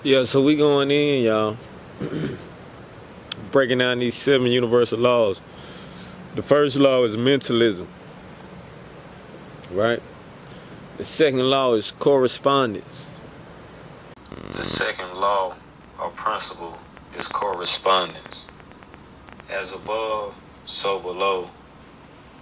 Yeah, so we going in, y'all, breaking down these 7 universal laws. The first law is mentalism, right? The second law is correspondence. The second law or principle is correspondence. As above, so below.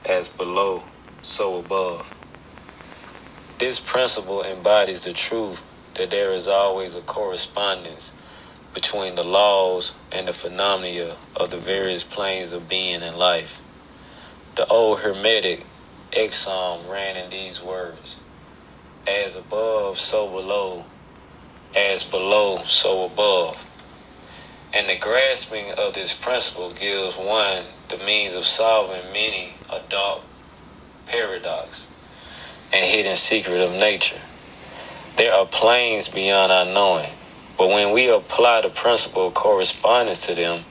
As below, so above. This principle embodies the truth that there is always a correspondence between the laws and the phenomena of the various planes of being and life. The old Hermetic exom ran in these words: as above, so below, as below, so above. And the grasping of this principle gives one the means of solving many a dark paradox and hidden secret of nature. There are planes beyond our knowing, but when we apply the principle of correspondence to them,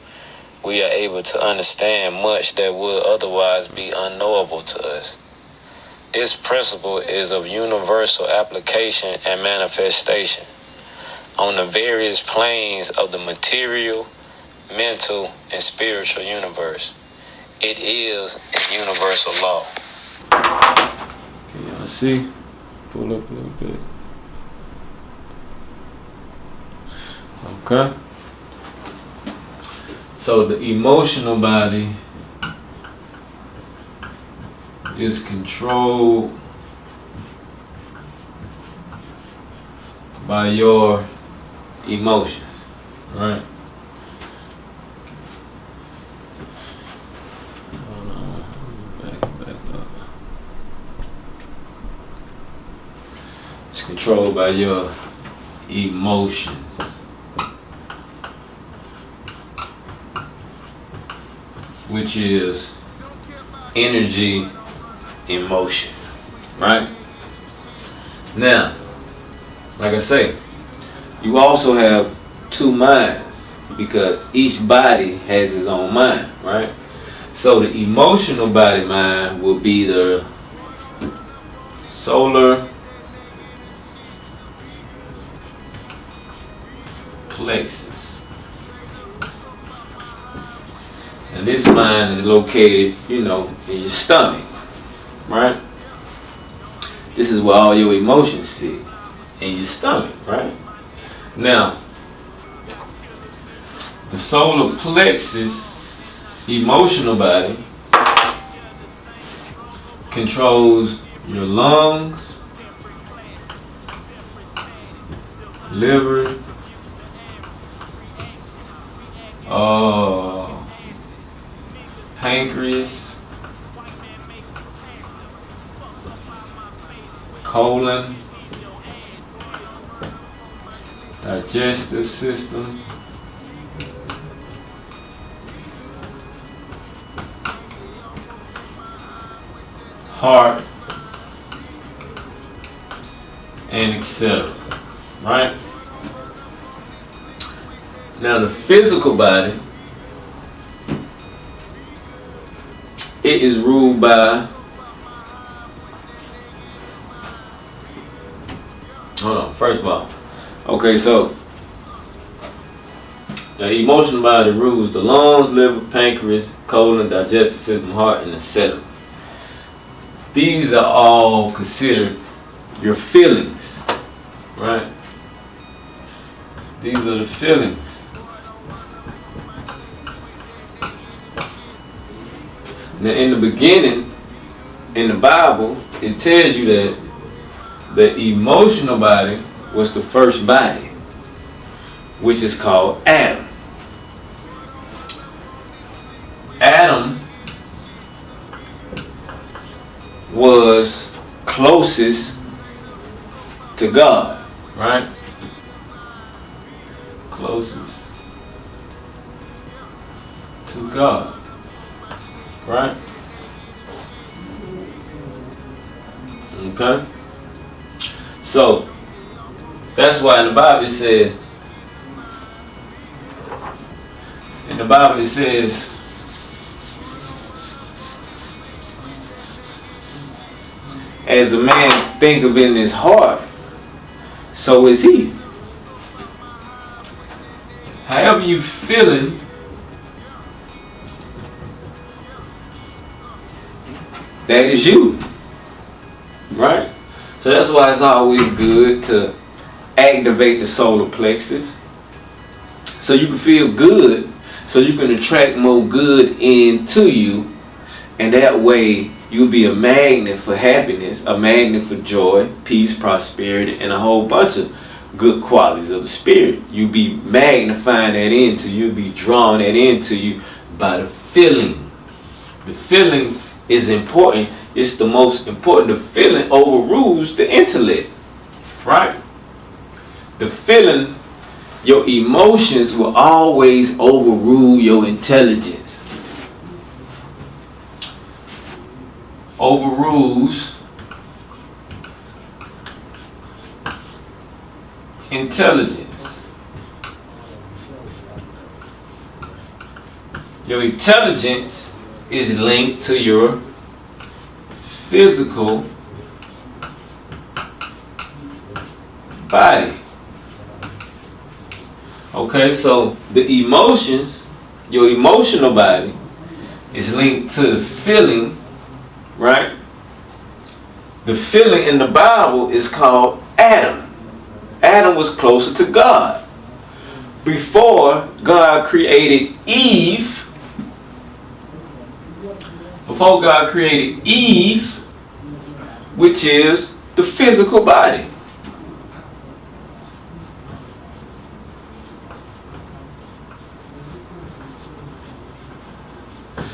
we are able to understand much that would otherwise be unknowable to us. This principle is of universal application and manifestation on the various planes of the material, mental, and spiritual universe. It is a universal law. Can y'all see? Pull up a little bit. Okay. So the emotional body is controlled by your emotions, right? Hold on, back up. It's controlled by your emotions, which is energy in motion, right? Now, like I say, you also have two minds because each body has its own mind, right? So the emotional body mind will be the solar plexus. And this mind is located, in your stomach, right? This is where all your emotions sit, in your stomach, right? Now, the solar plexus, emotional body, controls your lungs, liver, pancreas, colon, digestive system, heart, and etc. Right? Now the physical body, it is ruled by, first of all, okay, so the emotional body rules the lungs, liver, pancreas, colon, digestive system, heart, and etc. These are all considered your feelings, right? These are the feelings. Now, in the beginning, in the Bible, it tells you that the emotional body was the first body, which is called Adam. Adam was closest to God, right? Closest to God, right? Okay? So, that's why in the Bible it says, as a man thinketh in his heart, so is he. However you feeling, that is you, right? So that's why it's always good to activate the solar plexus so you can feel good, so you can attract more good into you, and that way you'll be a magnet for happiness, a magnet for joy, peace, prosperity, and a whole bunch of good qualities of the spirit. You'll be magnifying that into you, you'll be drawing that into you by the feeling. The feeling is important. It's the most important. The feeling overrules the intellect, right? The feeling, your emotions will always overrule your intelligence. Overrules intelligence. Your intelligence is linked to your physical body. Okay, so the emotions, your emotional body, is linked to the feeling, right? The feeling in the Bible is called Adam. Adam was closer to God. Before God created Eve, which is the physical body.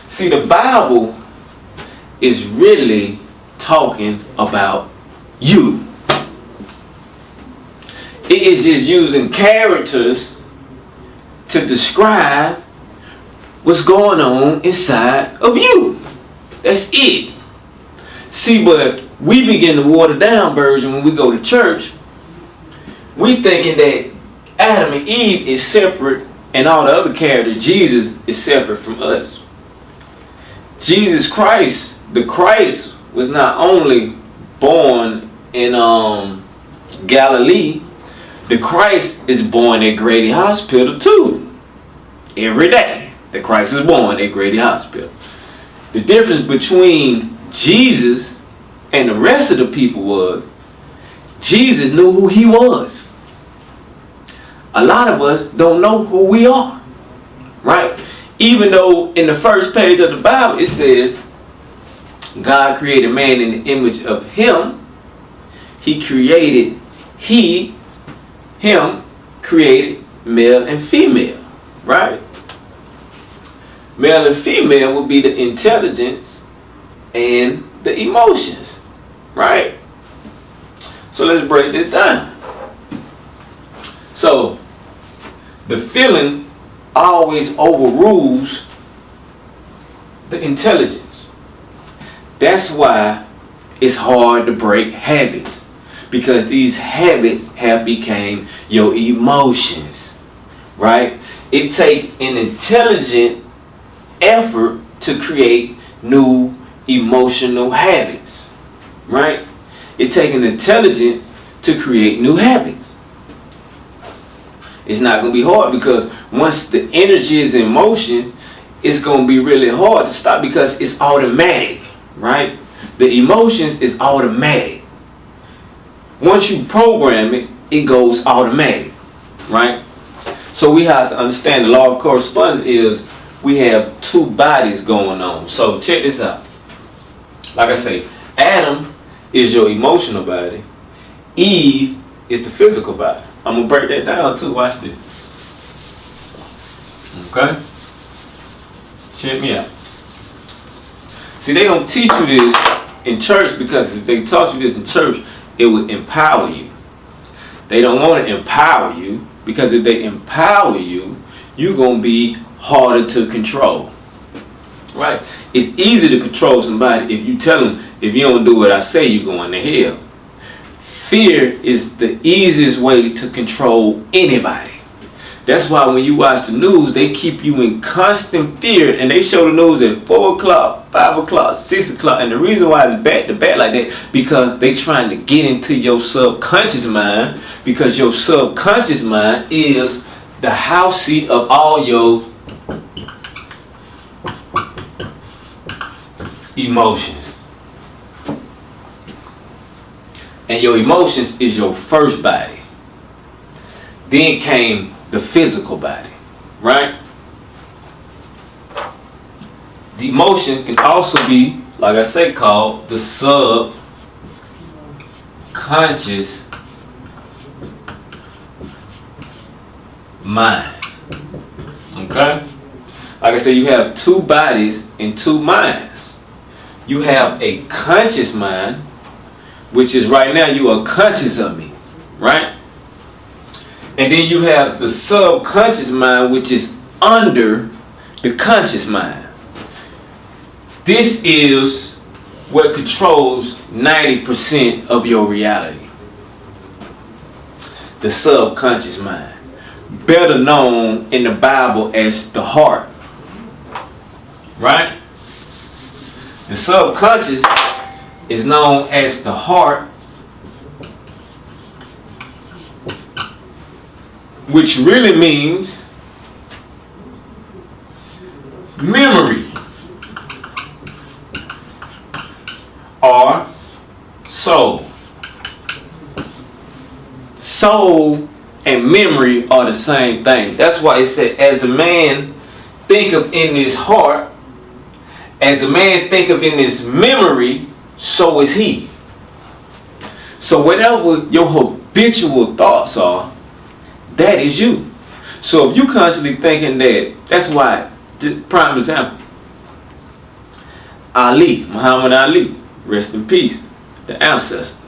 See, the Bible is really talking about you. It is just using characters to describe what's going on inside of you. That's it. See, but we begin to water down version when we go to church. We thinking that Adam and Eve is separate and all the other characters, Jesus, is separate from us. Jesus Christ, the Christ, was not only born in Galilee. The Christ is born at Grady Hospital too. Every day, the Christ is born at Grady Hospital. The difference between Jesus and the rest of the people was Jesus knew who he was. A lot of us don't know who we are, right? Even though in the first page of the Bible it says God created man in the image of him. Him created male and female, right? Male and female would be the intelligence and the emotions, right? So let's break this down. So the feeling always overrules the intelligence. That's why it's hard to break habits, because these habits have become your emotions, right? It takes an intelligent effort to create new emotional habits, right? It takes an intelligence to create new habits. It's not going to be hard, because once the energy is in motion, it's going to be really hard to stop, because it's automatic, right? The emotions is automatic. Once you program it, it goes automatic, right? So we have to understand the law of correspondence is we have two bodies going on. So check this out. Like I say, Adam is your emotional body. Eve is the physical body. I'm going to break that down too. Watch this. Okay? Check me out. See, they don't teach you this in church, because if they taught you this in church, it would empower you. They don't want to empower you, because if they empower you, you're going to be harder to control. Right? It's easy to control somebody if you tell them, if you don't do what I say, you're going to hell. Fear is the easiest way to control anybody. That's why when you watch the news, they keep you in constant fear, and they show the news at 4 o'clock, 5 o'clock, 6 o'clock. And the reason why it's back to back like that, because they trying to get into your subconscious mind, because your subconscious mind is the house seat of all your emotions. And your emotions is your first body. Then came the physical body, right? The emotion can also be, like I say, called the subconscious mind. Okay? Like I said, you have two bodies and two minds. You have a conscious mind, which is right now you are conscious of me, right? And then you have the subconscious mind, which is under the conscious mind. This is what controls 90% of your reality. The subconscious mind, better known in the Bible as the heart, right? The subconscious is known as the heart, which really means memory or soul. Soul and memory are the same thing. That's why it said, as a man thinketh in his heart, as a man thinketh in his memory, so is he. So whatever your habitual thoughts are, that is you. So if you constantly thinking that, that's why, prime example, Muhammad Ali, rest in peace, the ancestor,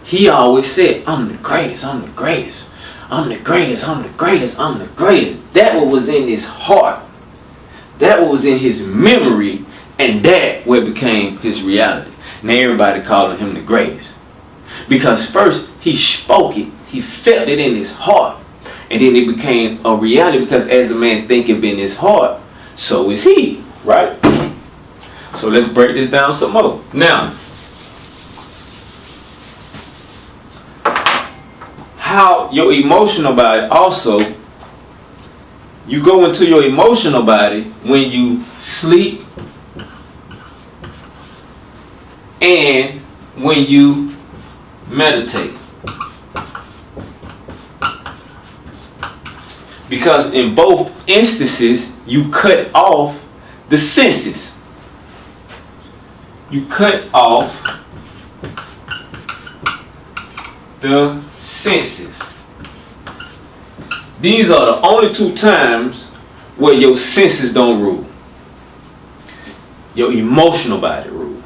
he always said, I'm the greatest, I'm the greatest, I'm the greatest, I'm the greatest, I'm the greatest. That what was in his heart, that what was in his memory, and that what became his reality. Now everybody calling him the greatest. Because first he spoke it, he felt it in his heart, and then it became a reality, because as a man thinketh in his heart, so is he, right? So let's break this down some more. Now, how your emotional body also, you go into your emotional body when you sleep and when you meditate. Because in both instances, you cut off the senses. You cut off the senses. These are the only two times where your senses don't rule. Your emotional body rule,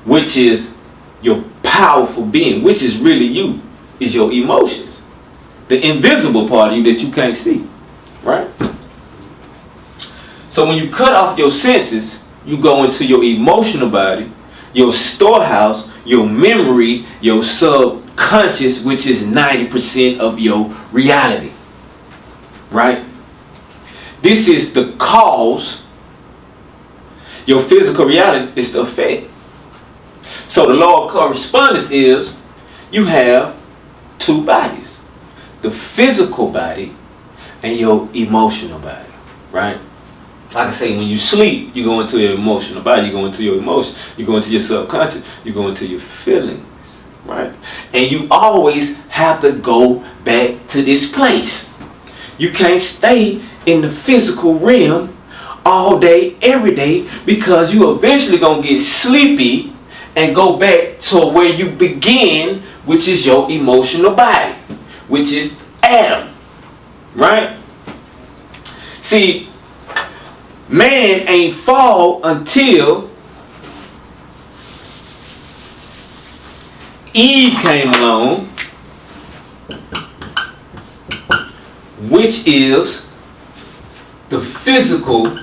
which is your powerful being, which is really you, is your emotions. The invisible part of you that you can't see, right? So when you cut off your senses, you go into your emotional body, your storehouse, your memory, your subconscious, which is 90% of your reality, right? This is the cause. Your physical reality is the effect. So the law of correspondence is you have two bodies. The physical body and your emotional body, right? Like I say, when you sleep, you go into your emotional body, you go into your emotions, you go into your subconscious, you go into your feelings, right? And you always have to go back to this place. You can't stay in the physical realm all day, every day, because you eventually gonna get sleepy and go back to where you begin, which is your emotional body, which is Adam, right? See, man ain't fall until Eve came along, which is the physical,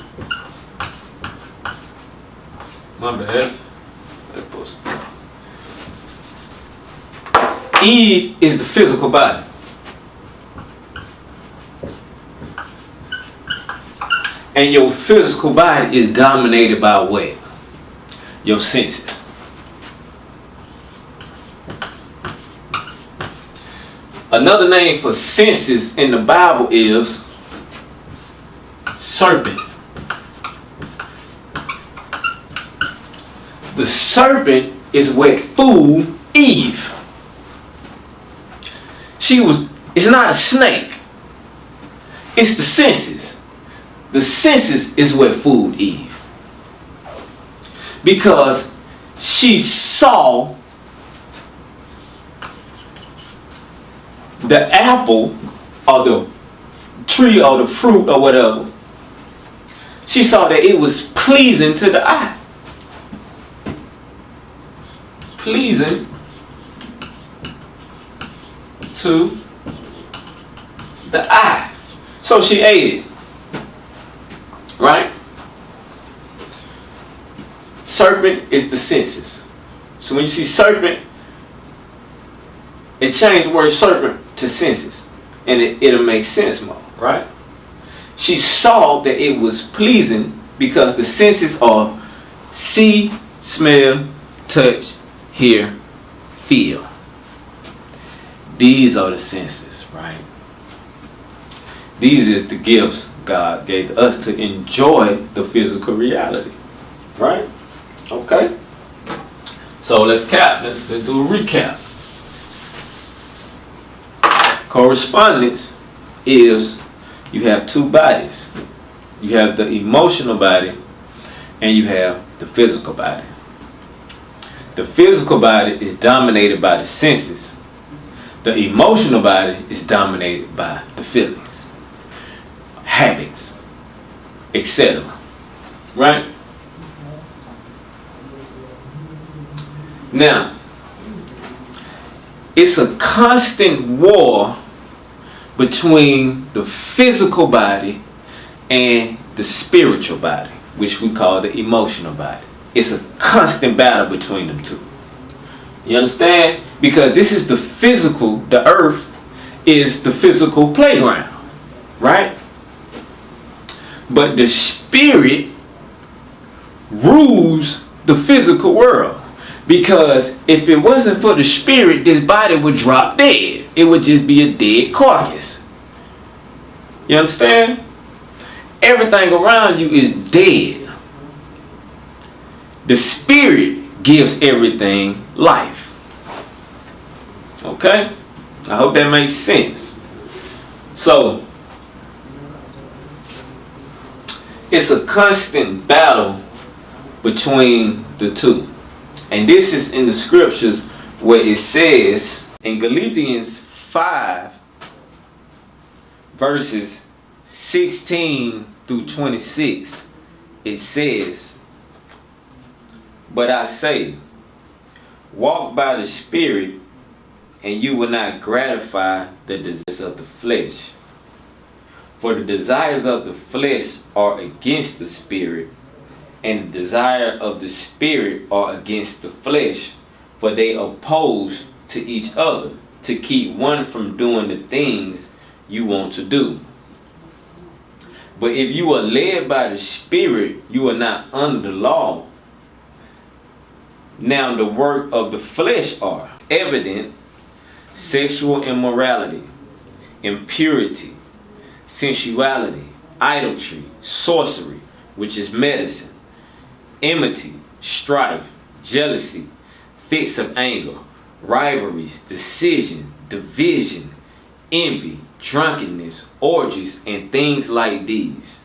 my bad, Eve is the physical body. And your physical body is dominated by what? Your senses. Another name for senses in the Bible is serpent. The serpent is what fooled Eve. It's not a snake. It's the senses. The senses is what fooled Eve. Because she saw the apple or the tree or the fruit or whatever. She saw that it was pleasing to the eye. Pleasing to the eye. So she ate it. Right? Serpent is the senses. So when you see serpent, it changed the word serpent to senses. And it'll make sense more. Right? She saw that it was pleasing because the senses are see, smell, touch, hear, feel. These are the senses, right? These is the gifts God gave us to enjoy the physical reality, right? Okay. So let's do a recap. Correspondence is you have two bodies. You have the emotional body and you have the physical body. The physical body is dominated by the senses. The emotional body is dominated by the feelings, habits, etc. Right? Now, it's a constant war between the physical body and the spiritual body, which we call the emotional body. It's a constant battle between them two. You understand? Because this is the physical, the earth is the physical playground, right? But the spirit rules the physical world. Because if it wasn't for the spirit, this body would drop dead. It would just be a dead carcass. You understand? Everything around you is dead. The spirit gives everything life. Okay? I hope that makes sense. So, it's a constant battle between the two. And this is in the scriptures where it says in Galatians 5 verses 16 through 26, it says, "But I say, walk by the Spirit, and you will not gratify the desires of the flesh. For the desires of the flesh are against the Spirit, and the desire of the Spirit are against the flesh, for they oppose to each other, to keep one from doing the things you want to do. But if you are led by the Spirit, you are not under the law. Now the work of the flesh are evident: sexual immorality, impurity, sensuality, idolatry, sorcery, which is medicine, enmity, strife, jealousy, fits of anger, rivalries, decision, division, envy, drunkenness, orgies, and things like these.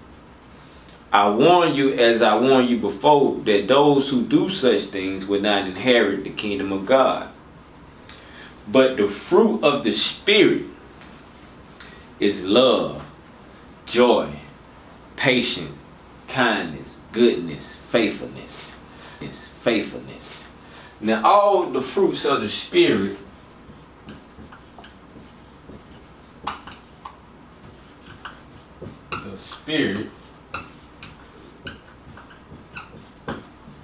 I warn you, as I warned you before, that those who do such things will not inherit the kingdom of God. But the fruit of the Spirit is love, joy, patience, kindness, goodness, faithfulness. Now all the fruits of the Spirit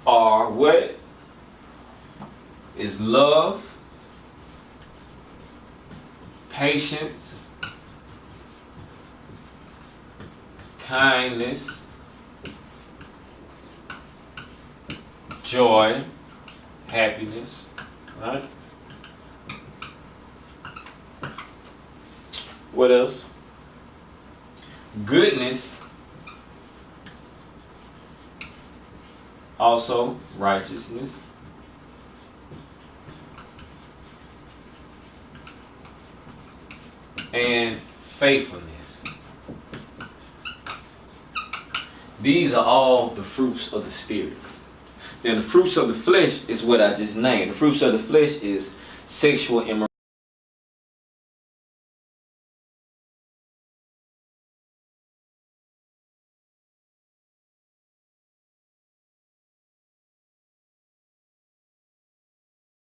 are what? Is love, patience, kindness, joy, happiness, right? What else? Goodness, Also, righteousness. And faithfulness. These are all the fruits of the Spirit. Then the fruits of the flesh is what I just named. The fruits of the flesh is sexual immorality.